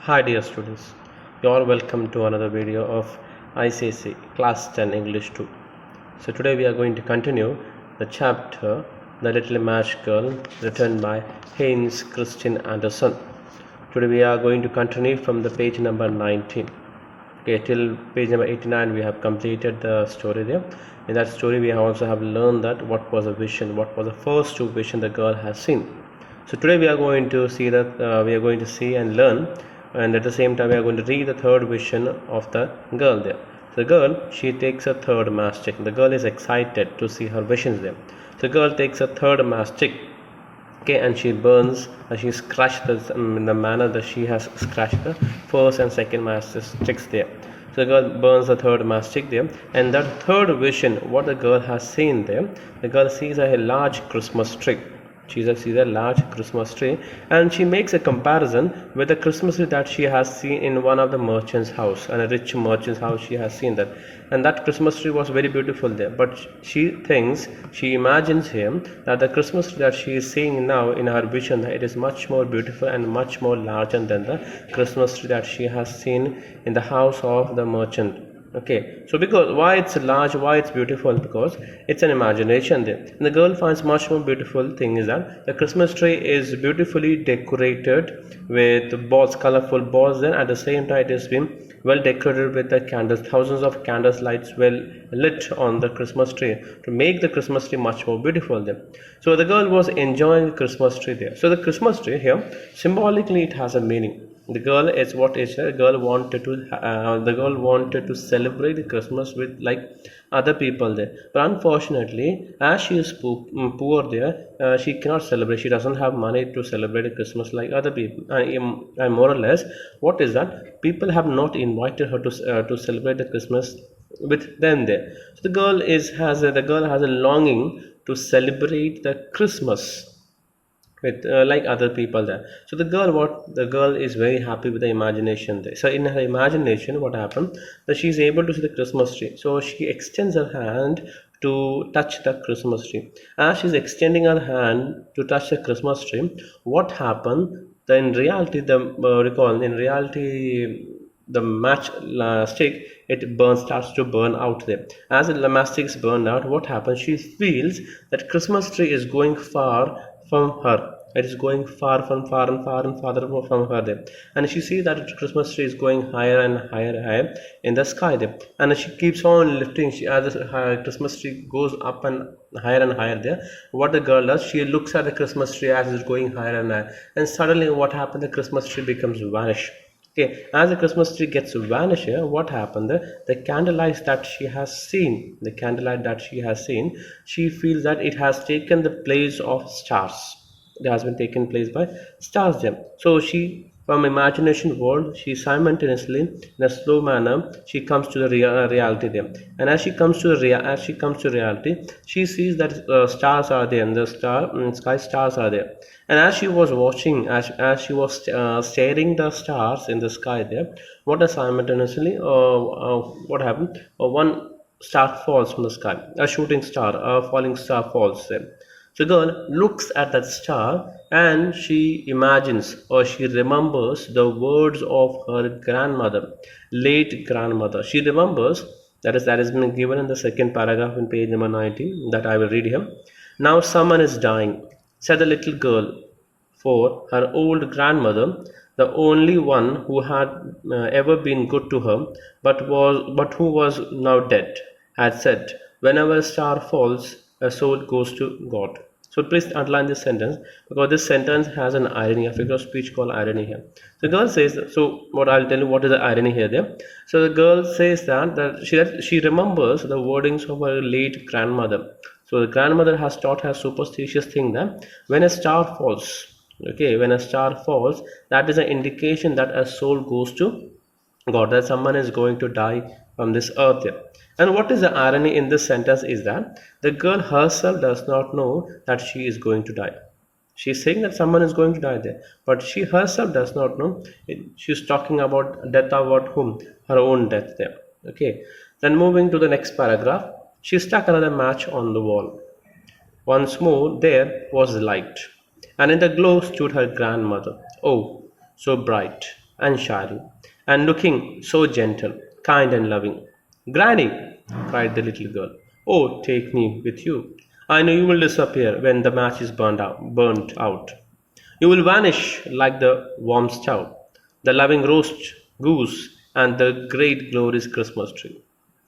Hi dear students, you are welcome to another video of ICC Class 10 English 2. So today we are going to continue the chapter The Little Match Girl, written by Hans Christian Andersen. Today we are going to continue from the page number 19. Okay, till page number 89 we have completed the story there. In that story we also have learned that what was a vision, what was the first two vision the girl has seen. So today we are going to see and learn, and at the same time we are going to read the third vision of the girl there. So the girl, she takes a third matchstick. The girl is excited to see her visions there. So the girl takes a third matchstick, okay, and she burns, she scratches this in the manner that she has scratched the first and second matchsticks there. So the girl burns the third matchstick there, and that third vision, what the girl has seen there, the girl sees a large Christmas tree. She sees a large Christmas tree, and she makes a comparison with the Christmas tree that she has seen in one of the merchant's house, and a rich merchant's house she has seen that. And that Christmas tree was very beautiful there, but she imagines here that the Christmas tree that she is seeing now in her vision, that it is much more beautiful and much more larger than the Christmas tree that she has seen in the house of the merchant. Okay, so because why it's large, why it's beautiful, because it's an imagination there. And the girl finds much more beautiful thing is that the Christmas tree is beautifully decorated with balls, colorful balls, then at the same time it has been well decorated with the candles, thousands of candles lights well lit on the Christmas tree to make the Christmas tree much more beautiful there. So the girl was enjoying the Christmas tree there. So the Christmas tree here, symbolically it has a meaning. The girl is what is the girl wanted to celebrate the Christmas with like other people there, but unfortunately as she is poor there, she cannot celebrate. She doesn't have money to celebrate the Christmas like other people, and more or less what is that people have not invited her to celebrate the Christmas with them there. So the girl has a longing to celebrate the Christmas with like other people there. So the girl is very happy with the imagination there. So in her imagination what happened, that she is able to see the Christmas tree, so she extends her hand to touch the Christmas tree. As she's extending her hand to touch the Christmas tree, what happened, then in reality the match stick, it starts to burn out there. As the matchstick is burned out, what happens, she feels that Christmas tree is going far from her. It is going far and farther from her there, and she sees that the Christmas tree is going higher and higher in the sky there, and she keeps on lifting. As the Christmas tree goes up and higher there, what the girl does, she looks at the Christmas tree as it's going higher and higher, and suddenly what happened, the Christmas tree becomes vanish. Okay, as the Christmas tree gets vanished here, what happened? The candlelight that she has seen, she feels that it has taken the place of stars. It has been taken place by stars there. So she, from imagination world, she simultaneously, in a slow manner, she comes to the reality there. And as she comes to reality, she sees that stars are there, and the sky stars are there. And as she was watching, as she was staring the stars in the sky there, what happened? One star falls from the sky. A shooting star, a falling star falls there. So the girl looks at that star and she imagines, or she remembers the words of her grandmother, late grandmother. She remembers, that has been given in the second paragraph in page number 19, that I will read here. Now someone is dying, said the little girl, for her old grandmother, the only one who had ever been good to her, but who was now dead, had said, whenever a star falls, a soul goes to God. So please underline this sentence, because this sentence has an irony, a figure of speech called irony here. The girl says, so what I'll tell you what is the irony here there. So the girl says that she remembers the wordings of her late grandmother. So the grandmother has taught her superstitious thing that when a star falls, that is an indication that a soul goes to God, that someone is going to die from this earth here. And what is the irony in this sentence is that the girl herself does not know that she is going to die. She is saying that someone is going to die there, but she herself does not know. She's talking about death, about whom? Her own death there. Okay. Then moving to the next paragraph, she stuck another match on the wall. Once more there was light, and in the glow stood her grandmother. Oh, so bright, and shyly, and looking so gentle, kind, and loving. Granny, cried the little girl, oh, take me with you. I know you will disappear when the match is burnt out. You will vanish like the warm stove, the loving roast goose, and the great glorious Christmas tree.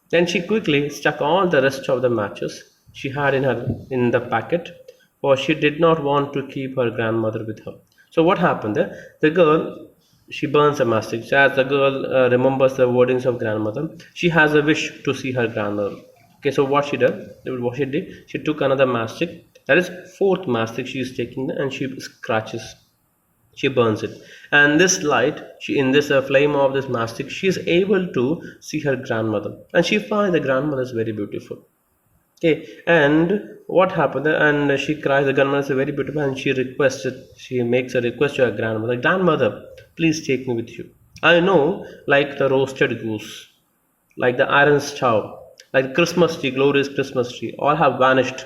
Then she quickly stuck all the rest of the matches she had in the packet, for she did not want to keep her grandmother with her. So what happened there? The girl she burns a matchstick. So as the girl remembers the wordings of grandmother, she has a wish to see her grandmother. Okay, so what she did, she took another matchstick. That is fourth matchstick she is taking, and she scratches, she burns it, and this light she in this flame of this mastic she is able to see her grandmother, and she finds the grandmother is very beautiful. Okay, and what happened, and she cries, the grandmother is very beautiful, and she makes a request to her grandmother, grandmother, please take me with you. I know, like the roasted goose, like the iron stove, like the Christmas tree, glorious Christmas tree, all have vanished.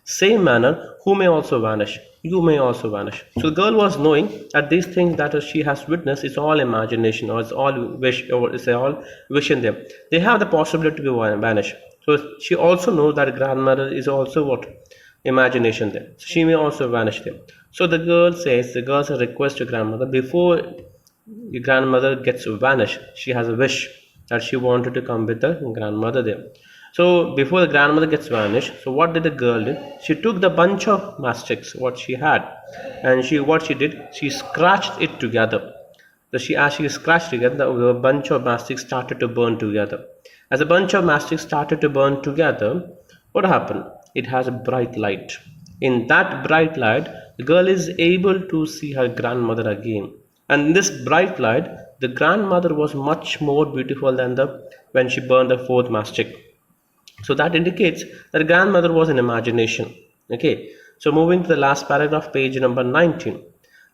Same manner, who may also vanish, you may also vanish. So the girl was knowing that these things that she has witnessed is all imagination, or it's all wish, or it's all wish in them. They have the possibility to vanish. So she also knows that grandmother is also what? Imagination there. So she may also vanish there. So the girl's request to grandmother, before your grandmother gets vanished, she has a wish that she wanted to come with the grandmother there. So before the grandmother gets vanished, so what did the girl do? She took the bunch of matchsticks what she had, and she did, she scratched it together. So as she scratched together, the bunch of matchsticks started to burn together. As a bunch of matchsticks started to burn together, what happened? It has a bright light. In that bright light, the girl is able to see her grandmother again. And in this bright light, the grandmother was much more beautiful than the when she burned the fourth matchstick. So that indicates that grandmother was an imagination. Okay, so moving to the last paragraph, page number 19.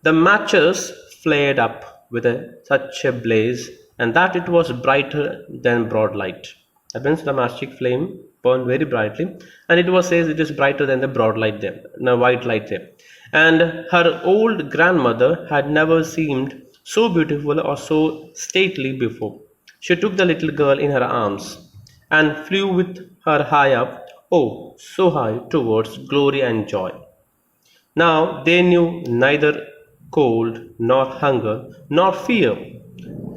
The matches flared up with such a blaze, and that it was brighter than broad light. That means the matchstick flame burned very brightly, and it was says it is brighter than the broad light there, the white light there. And her old grandmother had never seemed so beautiful or so stately before. She took the little girl in her arms and flew with her high up, oh, so high, towards glory and joy. Now they knew neither cold, nor hunger, nor fear,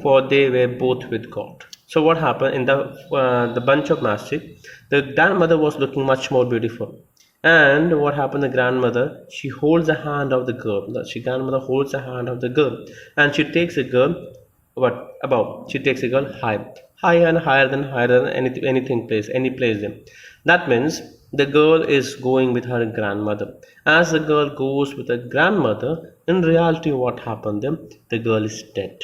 for they were both with God. So what happened in the bunch of mastic? The grandmother was looking much more beautiful. And what happened? The grandmother, she holds the hand of the girl. The grandmother holds the hand of the girl, and she takes the girl what above. She takes the girl higher and higher than any place there. That means the girl is going with her grandmother. As the girl goes with her grandmother, in reality, what happened then? The girl is dead.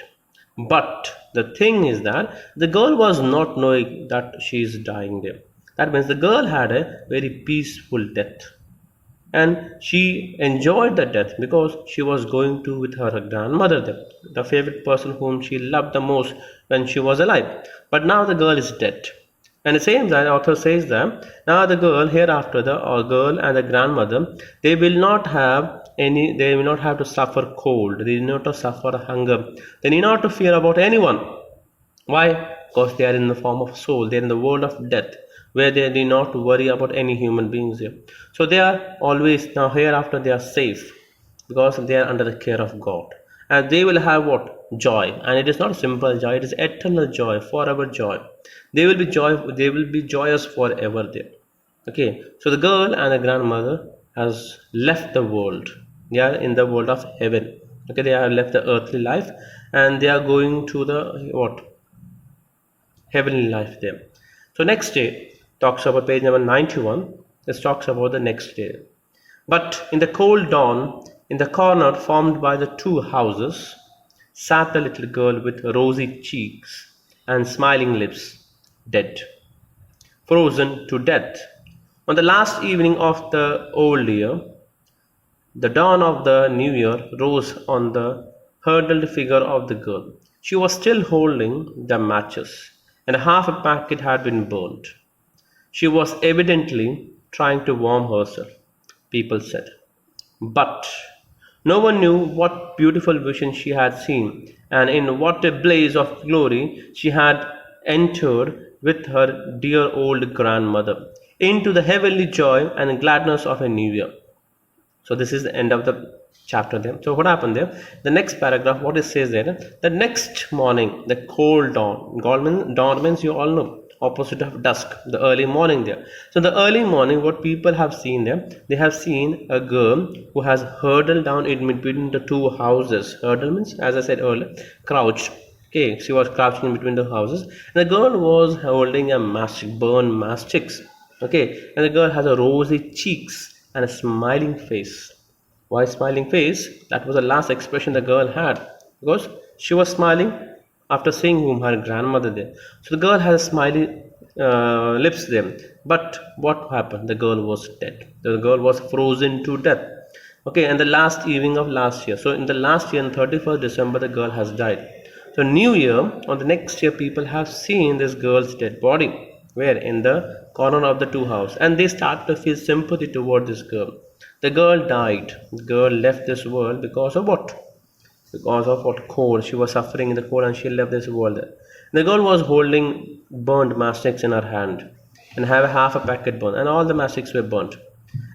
But the thing is that the girl was not knowing that she is dying there. That means the girl had a very peaceful death, and she enjoyed the death because she was going to with her grandmother there, the favorite person whom she loved the most when she was alive. But now the girl is dead. And the same that author says that now the girl hereafter, the girl and the grandmother, they will not have to suffer cold, they will not to suffer hunger, they need not to fear about anyone. Why? Because they are in the form of soul, they are in the world of death, where they need not to worry about any human beings here. So they are always, now hereafter they are safe, because they are under the care of God. And they will have what? Joy. And it is not simple joy, it is eternal joy, forever joy. They will be joyous forever there. Okay, so the girl and the grandmother has left the world. They are in the world of heaven. Okay, they have left the earthly life, and they are going to the what? Heavenly life there. So next day talks about page number 91. This talks about the next day. But in the cold dawn, in the corner formed by the two houses, sat the little girl with rosy cheeks and smiling lips, dead, frozen to death. On the last evening of the old year, the dawn of the new year rose on the huddled figure of the girl. She was still holding the matches, and half a packet had been burned. She was evidently trying to warm herself, people said. But No one knew what beautiful vision she had seen, and in what a blaze of glory she had entered with her dear old grandmother into the heavenly joy and gladness of a new year. So this is the end of the chapter there. So what happened there? The next paragraph, what it says there, the next morning, the cold dawn. Dawn means you all know, opposite of dusk, the early morning there. So the early morning, what people have seen there, they have seen a girl who has hurdled down in between the two houses. Hurdle means, as I said earlier, crouched. Okay, she was crouching in between the houses. And the girl was holding a matchstick, burned matchsticks. Okay, and the girl has a rosy cheeks and a smiling face. Why smiling face? That was the last expression the girl had, because she was smiling after seeing whom her grandmother there. So the girl has smiling lips there. But what happened? The girl was dead. The girl was frozen to death. Okay, and the last evening of last year. So in the last year, on 31st December, the girl has died. So New Year, on the next year, people have seen this girl's dead body. Where? In the corner of the two house. And they start to feel sympathy toward this girl. The girl died. The girl left this world because of what? Because of what? Cold. She was suffering in the cold and she left this world. The girl was holding burned matchsticks in her hand and have half a packet burned, and all the matchsticks were burnt.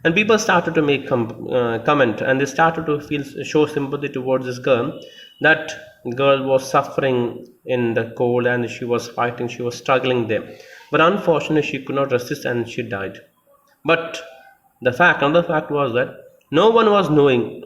And people started to make comment, and they started to show sympathy towards this girl. That girl was suffering in the cold and she was fighting, she was struggling there. But unfortunately, she could not resist and she died. But another fact was that no one was knowing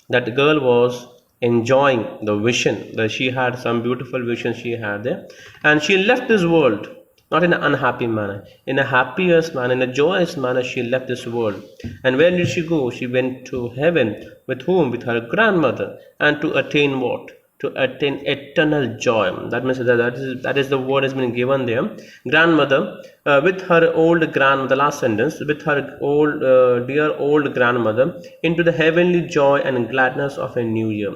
that the girl was enjoying the vision, that she had some beautiful vision she had there, and she left this world not in an unhappy manner, in a happiest manner, in a joyous manner. She left this world. And where did she go? She went to heaven. With whom? With her grandmother. And to attain what? To attain eternal joy. That means that is the word has been given there. Grandmother, with her old grandmother, last sentence, with her old dear old grandmother, into the heavenly joy and gladness of a new year.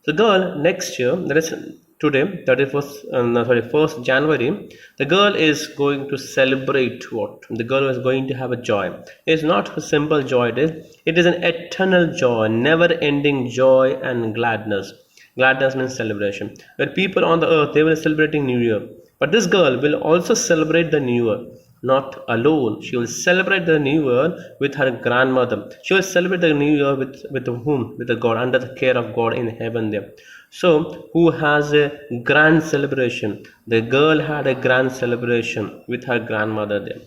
The girl next year, that is today, 1st January, the girl is going to celebrate what? The girl is going to have a joy. It's not a simple joy, it is an eternal joy, never-ending joy and gladness. Gladness means celebration. Where people on the earth, they were celebrating New Year. But this girl will also celebrate the New Year. Not alone. She will celebrate the New Year with her grandmother. She will celebrate the New Year with whom? With the God, under the care of God in heaven there. So, who has a grand celebration? The girl had a grand celebration with her grandmother there.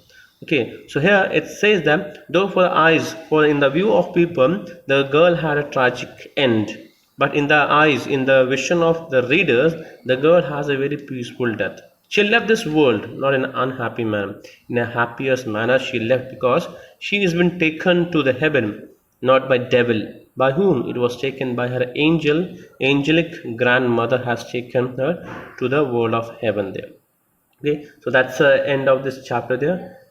Okay, so here it says that though for in the view of people, the girl had a tragic end. But in the eyes, in the vision of the readers, the girl has a very peaceful death. She left this world not in an unhappy manner. In a happiest manner she left, because she has been taken to the heaven, not by devil. By whom? It was taken by her angelic grandmother has taken her to the world of heaven there. Okay, so that's the end of this chapter there.